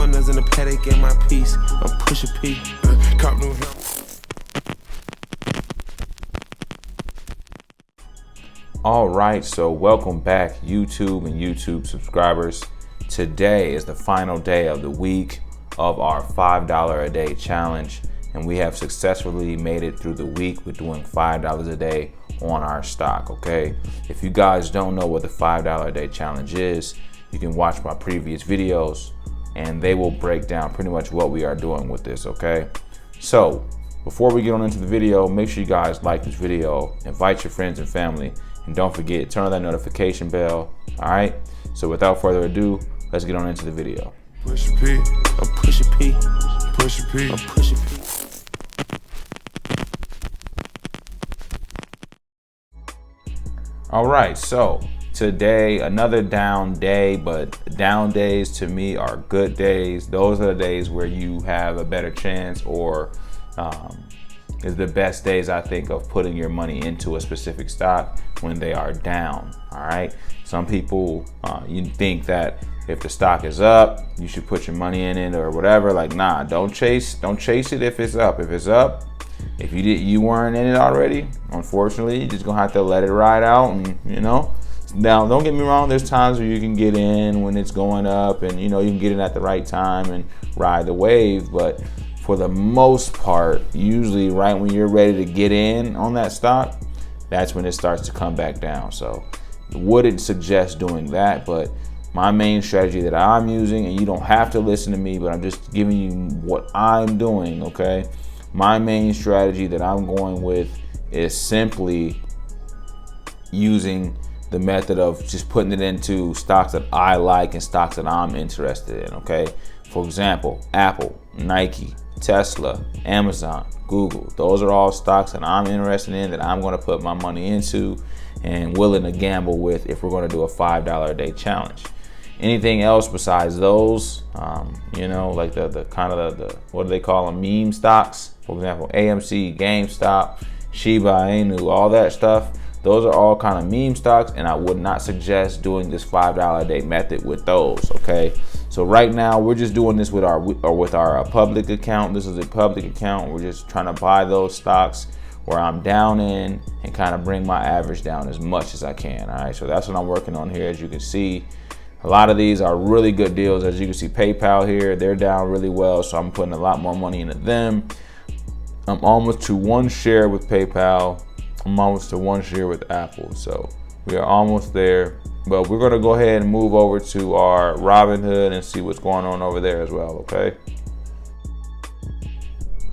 corners in the paddock in my piece. I'm Pushin P. Cop new. All right, so welcome back YouTube and YouTube subscribers. Today is the final day of the week of our $5 a day challenge, and we have successfully made it through the week with doing $5 a day on our stock. Okay, if you guys don't know what the $5 a day challenge is, you can watch my previous videos and they will break down pretty much what we are doing with this. Okay, so before we get on into the video, make sure you guys like this video, invite your friends and family, and don't forget, turn on that notification bell. All right, so without further ado, let's get on into the video. Pushin P. I'm Pushin P. Pushin P. I'm Pushin P. All right, so today, another down day, but down days to me are good days. Those are the days where you have a better chance, or is the best days, I think, of putting your money into a specific stock when they are down. All right, some people you think that if the stock is up, you should put your money in it or whatever. Like, nah, don't chase it if it's up. If it's up, if you weren't in it already, unfortunately, you're just gonna have to let it ride out. And now, don't get me wrong, there's times where you can get in when it's going up, and you can get in at the right time and ride the wave. But for the most part, usually right when you're ready to get in on that stock, that's when it starts to come back down. So wouldn't suggest doing that, but my main strategy that I'm using, and you don't have to listen to me, but I'm just giving you what I'm doing, okay? My main strategy that I'm going with is simply using the method of just putting it into stocks that I like and stocks that I'm interested in, okay? For example, Apple, Nike, Tesla, Amazon, Google. Those are all stocks that I'm interested in, that I'm going to put my money into and willing to gamble with if we're going to do a $5 a day challenge. Anything else besides those, like the kind of the what do they call them, meme stocks? For example, AMC, GameStop, Shiba Inu, all that stuff. Those are all kind of meme stocks, and I would not suggest doing this $5 a day method with those. Okay, so right now we're just doing this with our public account. This is a public account. We're just trying to buy those stocks where I'm down in and kind of bring my average down as much as I can. All right, so that's what I'm working on here. As you can see, a lot of these are really good deals. As you can see, PayPal here, they're down really well, so I'm putting a lot more money into them. I'm almost to 1 share with PayPal. I'm almost to 1 share with Apple, so we are almost there. But we're gonna go ahead and move over to our Robinhood and see what's going on over there as well, okay?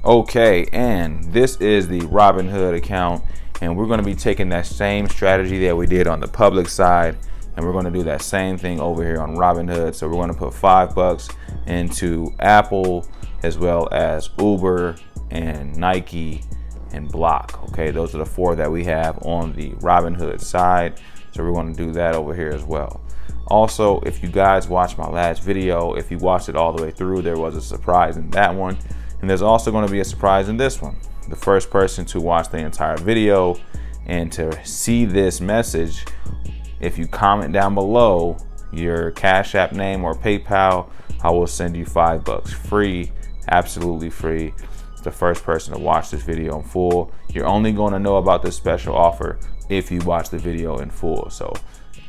Okay, and this is the Robinhood account, and we're gonna be taking that same strategy that we did on the public side, and we're gonna do that same thing over here on Robinhood. So we're gonna put $5 into Apple, as well as Uber and Nike and Block. Okay, those are the 4 that we have on the Robinhood side. So we're going to do that over here as well. Also, if you guys watched my last video, if you watched it all the way through, there was a surprise in that one, and there's also going to be a surprise in this one. The first person to watch the entire video and to see this message, if you comment down below your Cash App name or PayPal, I will send you $5 free, absolutely free. The first person to watch this video in full. You're only going to know about this special offer if you watch the video in full. So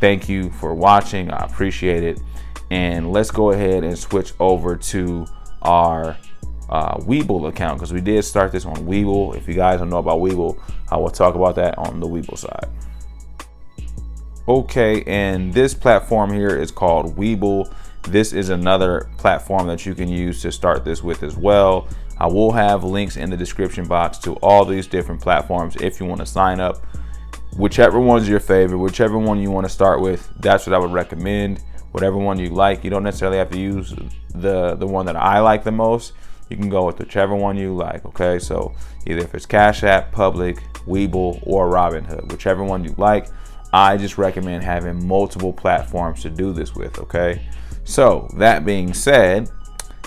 thank you for watching, I appreciate it. And let's go ahead and switch over to our Webull account, because we did start this on Webull. If you guys don't know about Webull, I will talk about that on the Webull side. Okay, and this platform here is called Webull. This is another platform that you can use to start this with as well. I will have links in the description box to all these different platforms if you want to sign up. Whichever one's your favorite, whichever one you want to start with, that's what I would recommend. Whatever one you like. You don't necessarily have to use the one that I like the most. You can go with whichever one you like, okay? So either if it's Cash App, Public, Webull, or Robinhood, whichever one you like. I just recommend having multiple platforms to do this with, okay? So that being said,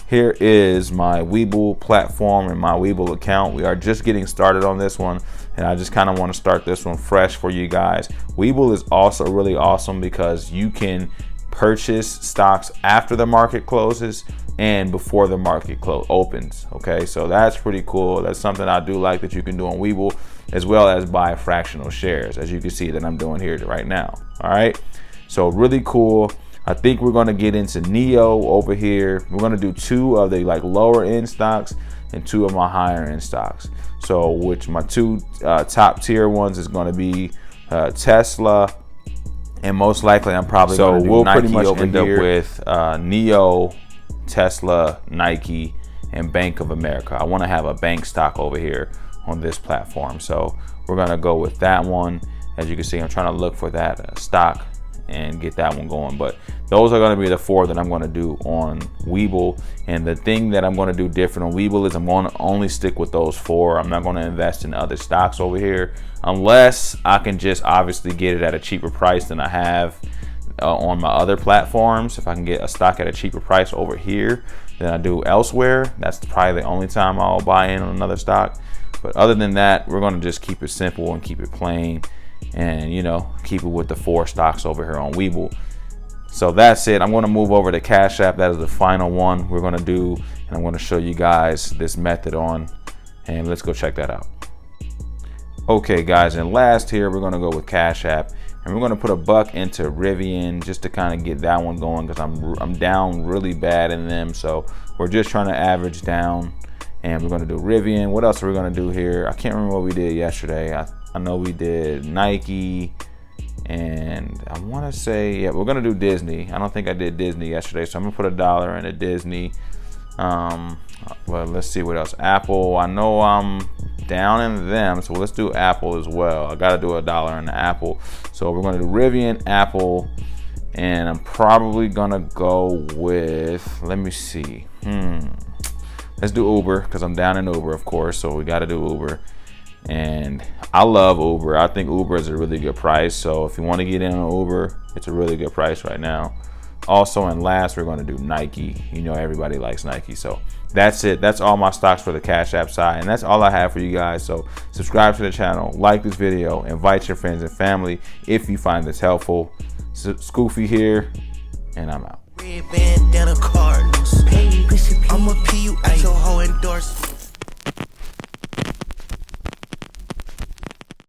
here is my Webull platform and my Webull account. We are just getting started on this one, and I just kind of want to start this one fresh for you guys. Webull is also really awesome because you can purchase stocks after the market closes. and before the market opens. Okay, so that's pretty cool. That's something I do like that you can do on Webull, as well as buy fractional shares, as you can see that I'm doing here right now. All right, so really cool. I think we're going to get into Neo over here. We're going to do 2 of the like lower end stocks and 2 of my higher end stocks. So which my 2 top tier ones is going to be Tesla, and most likely I'm probably going to do we'll Nike pretty much over end here. Up with Neo, Tesla, Nike, and Bank of America. I want to have a bank stock over here on this platform, so we're going to go with that one. As you can see, I'm trying to look for that stock and get that one going, but those are going to be the 4 that I'm going to do on Webull. And the thing that I'm going to do different on Webull is I'm going to only stick with those 4. I'm not going to invest in other stocks over here unless I can just obviously get it at a cheaper price than I have on my other platforms. If I can get a stock at a cheaper price over here than I do elsewhere, that's probably the only time I'll buy in on another stock. But other than that, we're going to just keep it simple and keep it plain, and, you know, keep it with the 4 stocks over here on Webull. So that's it. I'm going to move over to Cash App. That is the final one we're going to do, and I'm going to show you guys this method on, and let's go check that out. Okay guys, and last here we're going to go with Cash App, and we're going to put $1 into Rivian just to kind of get that one going, because I'm down really bad in them. So we're just trying to average down, and we're going to do Rivian. What else are we going to do here? I can't remember what we did yesterday. I know we did Nike, and I want to say, yeah, we're going to do Disney. I don't think I did Disney yesterday, so I'm going to put $1 into Disney. Well, let's see what else. Apple, I know I'm down in them, so let's do Apple as well. I got to do $1 into Apple. So we're going to do Rivian, Apple, and I'm probably going to go with, let me see. Let's do Uber, because I'm down in Uber, of course, so we got to do Uber. And I love Uber. I think Uber is a really good price. So if you want to get in on Uber, it's a really good price right now. Also, and last, we're going to do Nike. You know, everybody likes Nike. So that's it. That's all my stocks for the Cash App side. And that's all I have for you guys. So subscribe to the channel, like this video, invite your friends and family if you find this helpful. Scoofy here, and I'm out. Red bandana Cardinals. I'ma pee you at your hoe endorsement.